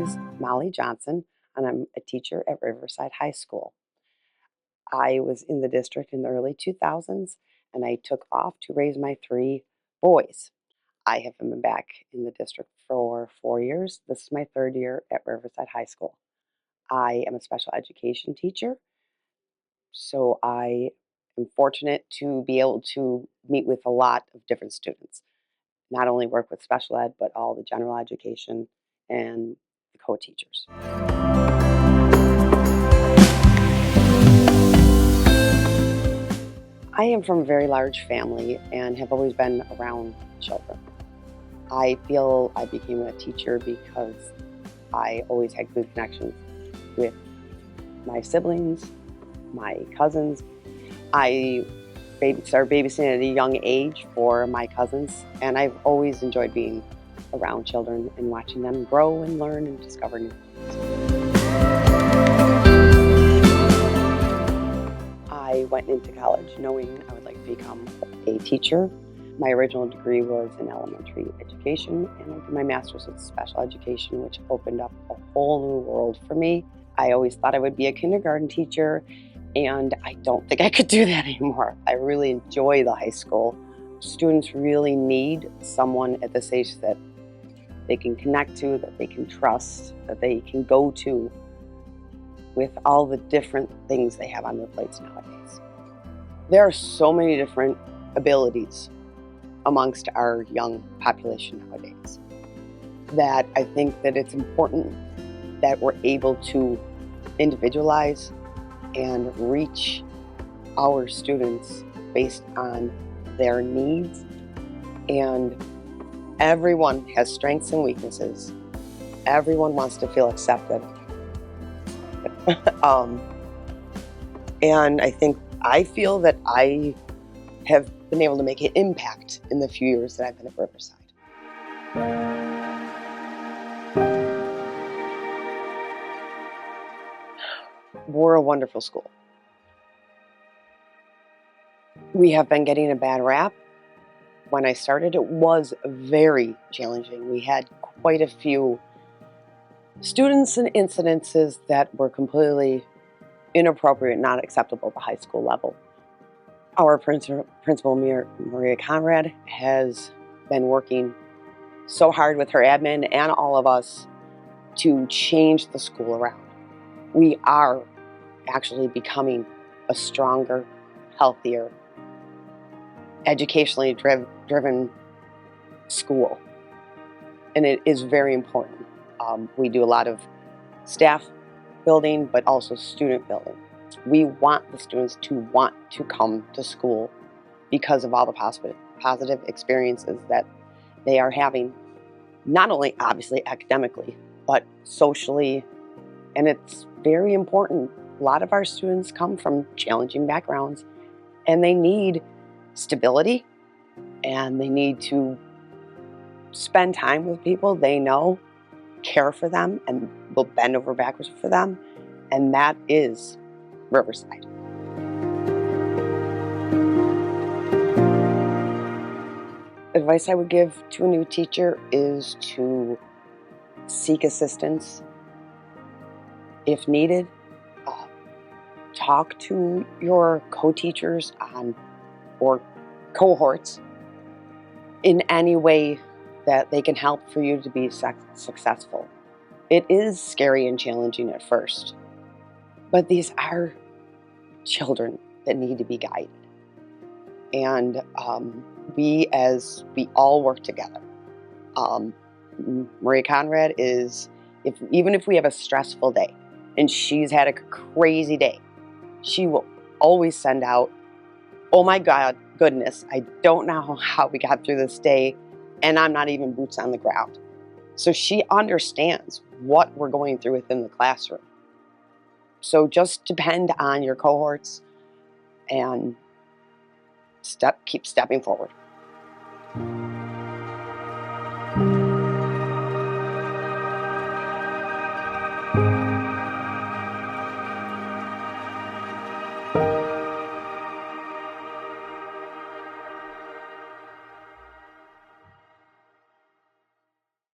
is Molly Johnson, and I'm a teacher at Riverside High School. I was in the district in the early 2000s, and I took off to raise my three boys. I have been back in the district for 4 years. This is my third year at Riverside High School. I am a special education teacher, so I am fortunate to be able to meet with a lot of different students. Not only work with special ed, but all the general education and the co-teachers. I am from a very large family and have always been around children. I feel I became a teacher because I always had good connections with my siblings, my cousins. I started babysitting at a young age for my cousins, and I've always enjoyed being around children and watching them grow and learn and discover new things. I went into college knowing I would like to become a teacher. My original degree was in elementary education, and I did my master's in special education, which opened up a whole new world for me. I always thought I would be a kindergarten teacher, and I don't think I could do that anymore. I really enjoy the high school. Students really need someone at this age that they can connect to, that they can trust, that they can go to with all the different things they have on their plates nowadays. There are so many different abilities amongst our young population nowadays that I think that it's important that we're able to individualize and reach our students based on their needs. And everyone has strengths and weaknesses. Everyone wants to feel accepted. And I feel that I have been able to make an impact in the few years that I've been at Riverside. We're a wonderful school. We have been getting a bad rap. When I started, it was very challenging. We had quite a few students and incidences that were completely inappropriate, not acceptable at the high school level. Our principal, Maria Conrad, has been working so hard with her admin and all of us to change the school around. We are actually becoming a stronger, healthier, educationally driven school. And it is very important. We do a lot of staff building, but also student building. We want the students to want to come to school because of all the positive experiences that they are having, not only obviously academically, but socially. And it's very important. A lot of our students come from challenging backgrounds, and they need stability, and they need to spend time with people they know care for them and will bend over backwards for them. And that is Riverside. Advice I would give to a new teacher is to seek assistance if needed. Talk to your co-teachers or cohorts in any way that they can help for you to be successful. It is scary and challenging at first, but these are children that need to be guided. And we all work together. Maria Conrad is, even if we have a stressful day and she's had a crazy day, she will always send out, "Oh my God, goodness, I don't know how we got through this day, and I'm not even boots on the ground." So she understands what we're going through within the classroom. So just depend on your cohorts and keep stepping forward.